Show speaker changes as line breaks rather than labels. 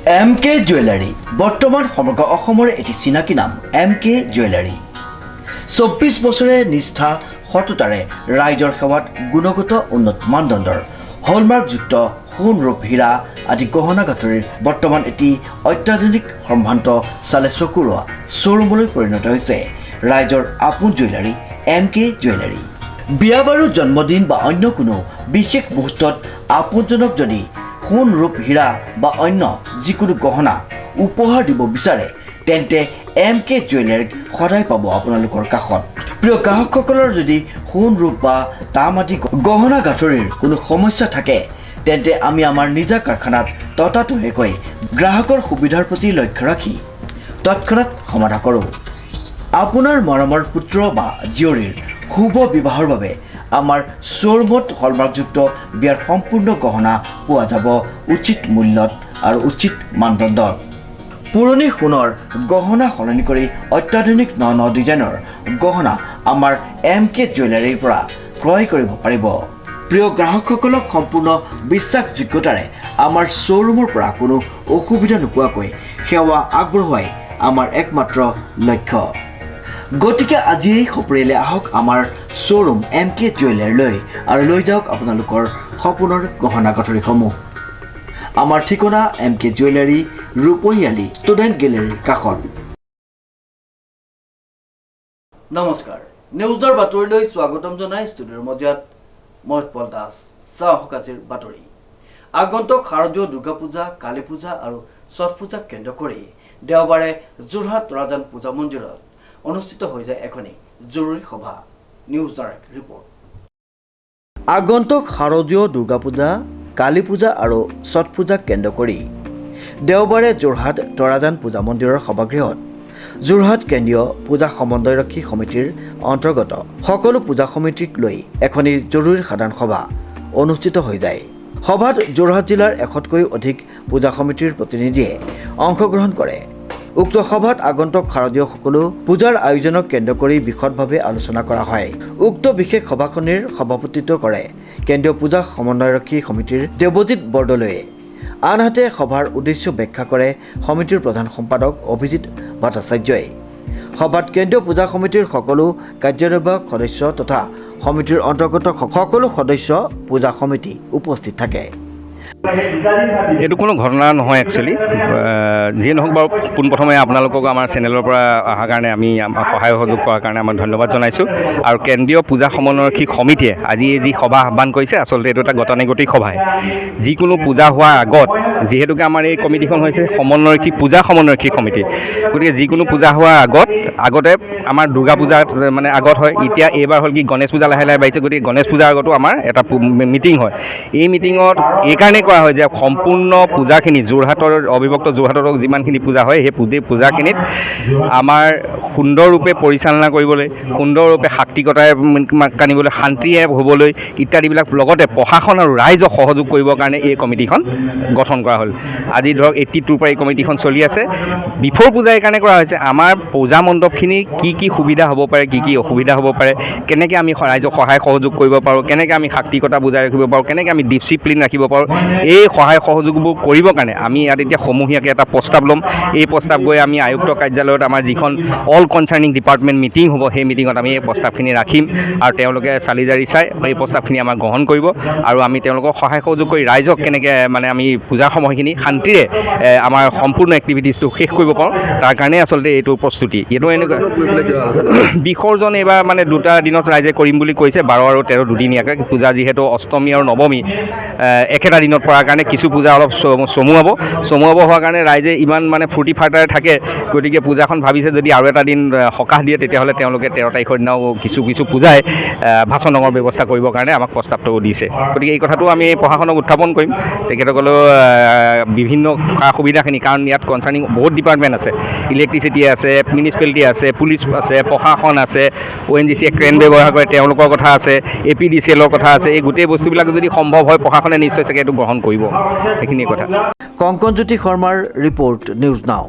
MK jewellery বৰ্তমান সমগ্ৰ অসমৰ এটি চিনাকি নাম MK জুৱেলাৰী 24 বছৰে নিষ্ঠা সততাৰে ৰাইজৰ সেৱাত গুণগত উন্নত মানদণ্ডৰ হলমাৰ্কযুক্ত সোণ ৰূপ হীৰা আদি গহনা গাঁথৰিৰ বৰ্তমান এটি অত্যাধুনিক সম্ভ্ৰান্ত চালে চকুৰোৱা শ্ব'ৰুমলৈ পৰিণত হৈছে ৰাইজৰ আপোন জুৱেলাৰী MK জুৱেলাৰী। বিয়া বাৰু জন্মদিন বা অন্য কোনো বিশেষ মুহূৰ্তত আপোনজনক যদি সোণ ৰূপ হীৰা বা অন্য যিকোনো গহনা উপহাৰ দিব বিচাৰে তেন্তে MK জুৱেলাৰীক সদায় পাব আপোনালোকৰ কাষত। প্ৰিয় গ্ৰাহকসকলৰ যদি সোণ ৰূপ বা তাম আদি গহনা গাঁথৰিৰ কোনো সমস্যা থাকে তেন্তে আমি আমাৰ নিজা কাৰখানাত ততাতৈয়াকৈ গ্ৰাহকৰ সুবিধাৰ প্ৰতি লক্ষ্য ৰাখি তৎক্ষণাত সমাধা কৰোঁ। আপোনাৰ মৰমৰ পুত্ৰ বা জীয়ৰীৰ শুভ বিবাহৰ বাবে আমাৰ শ্ব'ৰুমত হলমাৰ্কযুক্ত বিয়াৰ সম্পূৰ্ণ গহনা পোৱা যাব উচিত মূল্যত আৰু উচিত মানদণ্ডত। পুৰণি সোণৰ গহনা সলনি কৰি অত্যাধুনিক ন ডিজাইনৰ গহনা আমাৰ MK জুৱেলাৰীৰ পৰা ক্ৰয় কৰিব পাৰিব। প্ৰিয় গ্ৰাহকসকলক সম্পূৰ্ণ বিশ্বাসযোগ্যতাৰে আমাৰ শ্ব'ৰুমৰ পৰা কোনো অসুবিধা নোপোৱাকৈ সেৱা আগবঢ়োৱাই আমাৰ একমাত্ৰ লক্ষ্য। গতিকে আজিয়েই সপৰিয়ালে আহক আমাৰ শ্ব'ৰুম MK জুৱেলাৰীলৈ আৰু লৈ যাওক আপোনালোকৰ সপোনৰ গহনা গাঁথৰিসমূহ। আমাৰ ঠিকনা MK জুৱেলাৰী ৰূপহীয়ালি ষ্টুডেণ্ট গেলেৰীৰ কাষত। নমস্কাৰ, নিউজৰ বাতৰিলৈ স্বাগতম জনাই ষ্টুডিঅ'ৰ মজিয়াত মই পল দাস। চাওক আজিৰ বাতৰি। আগন্তুক শাৰদীয় দুৰ্গা পূজা, কালী পূজা আৰু ছট পূজাক কেন্দ্ৰ কৰি দেওবাৰে যোৰহাট তৰাজান পূজা মন্দিৰত অনুষ্ঠিত হৈ যায় এখনি জৰুৰী সভা। News direct report. আগন্তুক শাৰদীয় দুৰ্গা পূজা, কালী পূজা আৰু ছট পূজাক কেন্দ্ৰ কৰি দেওবাৰে যোৰহাট তৰাজান পূজা মন্দিৰৰ সভাগৃহত যোৰহাট কেন্দ্ৰীয় পূজা সমন্বয়ৰক্ষী সমিতিৰ অন্তৰ্গত সকলো পূজা সমিতিক লৈ এখনি জৰুৰী সাধাৰণ সভা অনুষ্ঠিত হৈ যায়। সভাত যোৰহাট জিলাৰ 100তকৈ অধিক পূজা সমিতিৰ প্ৰতিনিধিয়ে অংশগ্ৰহণ কৰে। উক্ত সভাত আগন্তুক শাৰদীয় সকলো পূজাৰ আয়োজনক কেন্দ্ৰ কৰি বিশদভাৱে আলোচনা কৰা হয়। উক্ত বিশেষ সভাখনিৰ সভাপতিত্ব কৰে কেন্দ্ৰীয় পূজা সমন্বয়ৰক্ষী সমিতিৰ দেৱজিৎ বৰদলৈয়ে। আনহাতে সভাৰ উদ্দেশ্য ব্যাখ্যা কৰে সমিতিৰ প্ৰধান সম্পাদক অভিজিৎ ভট্টাচাৰ্যই। সভাত কেন্দ্ৰীয় পূজা সমিতিৰ সকলো কাৰ্যনিৰ্বাহক সদস্য তথা সমিতিৰ অন্তৰ্গত সকলো সদস্য পূজা সমিতি উপস্থিত থাকে।
এইটো কোনো ঘটনা নহয় একচুৱেলি, যিয়ে নহওক বাৰু পোনপ্ৰথমে আপোনালোকক আমাৰ চেনেলৰ পৰা অহাৰ কাৰণে আমি সহায় সহযোগ কৰাৰ কাৰণে আমাৰ ধন্যবাদ জনাইছোঁ। আৰু কেন্দ্ৰীয় পূজা সমন্বয়ৰক্ষী সমিতিয়ে আজি যি সভা আহ্বান কৰিছে আচলতে এইটো এটা গতানুগতিক সভাই। যিকোনো পূজা হোৱাৰ আগত, যিহেতুকে আমাৰ এই কমিটিখন হৈছে পূজা সমন্বয়ৰক্ষী সমিতি, গতিকে যিকোনো পূজা হোৱাৰ আগতে আমাৰ দুৰ্গা পূজা মানে আগত হয়। এতিয়া এইবাৰ হ'ল কি গণেশ পূজা লাহে লাহে বাঢ়িছে, গতিকে গণেশ পূজাৰ আগতো আমাৰ এটা মিটিং হয়। এই মিটিঙত এইকাৰণে কৰা হয় যে সম্পূৰ্ণ পূজাখিনি যোৰহাটৰ অবিভক্ত যোৰহাটৰ যিমানখিনি পূজা হয় সেই পূজাখিনিত আমাৰ সুন্দৰৰূপে পৰিচালনা কৰিবলৈ, সুন্দৰৰূপে শাক্তিকতাৰে কানিবলৈ, শান্তিৰে হ'বলৈ ইত্যাদিবিলাক লগতে প্ৰশাসন আৰু ৰাইজক সহযোগ কৰিবৰ কাৰণে এই কমিটিখন গঠন কৰা হ'ল। আজি ধৰক 82ৰ পৰা এই কমিটিখন চলি আছে। বিফ'ৰ পূজা এইকাৰণে কৰা হৈছে আমাৰ পূজা মণ্ডপখিনি কি সুবিধা হ'ব পাৰে, কি অসুবিধা হ'ব পাৰে, কেনেকৈ আমি ৰাইজক সহায় সহযোগ কৰিব পাৰোঁ, কেনেকৈ আমি শাক্তিকতা বজাই ৰাখিব পাৰোঁ, কেনেকৈ আমি ডিচিপ্লিন ৰাখিব পাৰোঁ, এই সহায় সহযোগবোৰ কৰিবৰ কাৰণে আমি ইয়াত এতিয়া সমূহীয়াকৈ এটা প্ৰস্তাৱ ল'ম। এই প্ৰস্তাৱ গৈ আমি আয়ুক্ত কাৰ্যালয়ত আমাৰ যিখন অল কনচাৰ্নিং ডিপাৰ্টমেণ্ট মিটিং হ'ব, সেই মিটিঙত আমি এই প্ৰস্তাৱখিনি ৰাখিম আৰু তেওঁলোকে চালি জাৰি চাই এই প্ৰস্তাৱখিনি আমাক গ্ৰহণ কৰিব আৰু আমি তেওঁলোকক সহায় সহযোগ কৰি ৰাইজক কেনেকৈ মানে আমি পূজাৰ সময়খিনি শান্তিৰে আমাৰ সম্পূৰ্ণ এক্টিভিটিছটো শেষ কৰিব পাৰোঁ, তাৰ কাৰণেই আচলতে এইটো প্ৰস্তুতি। এইটো এনেকুৱা বিসৰ্জন এইবাৰ মানে 2টা দিনত ৰাইজে কৰিম বুলি কৈছে, 12 আৰু 13 দুদিনীয়াকৈ পূজা, যিহেতু অষ্টমী আৰু নৱমী একেটা দিনত পৰাৰ কাৰণে কিছু পূজা অলপ চমুৱাব হোৱাৰ কাৰণে ৰাইজে ইমান মানে ফূৰ্তি ফাৰ্তাৰে থাকে। গতিকে পূজাখন ভাবিছে যদি আৰু এটা দিন সকাহ দিয়ে তেতিয়াহ'লে তেওঁলোকে 13 তাৰিখৰ দিনাও কিছু পূজাই ভাচনঙৰ ব্যৱস্থা কৰিবৰ কাৰণে আমাক প্ৰস্তাৱটো দিছে। গতিকে এই কথাটো আমি প্ৰশাসনক উত্থাপন কৰিম। তেখেতসকলেও বিভিন্ন সা সুবিধাখিনি, কাৰণ ইয়াত কনচাৰ্নিং বহুত ডিপাৰ্টমেণ্ট আছে, ইলেক্ট্ৰিচিটি আছে, মিউনিচিপালিটি আছে, পুলিচ আছে, প্ৰশাসন আছে, ONGCয়ে ক্ৰেন ব্যৱহাৰ কৰে তেওঁলোকৰ কথা আছে, APDCLৰ কথা আছে। এই গোটেই বস্তুবিলাক যদি সম্ভৱ হয় প্ৰশাসনে নিশ্চয় চাগে এইটো গ্ৰহণ কৰিব। এইখিনিয়ে কথা।
কংকনজ্যোতি শৰ্মাৰ ৰিপৰ্ট, নিউজ নাও।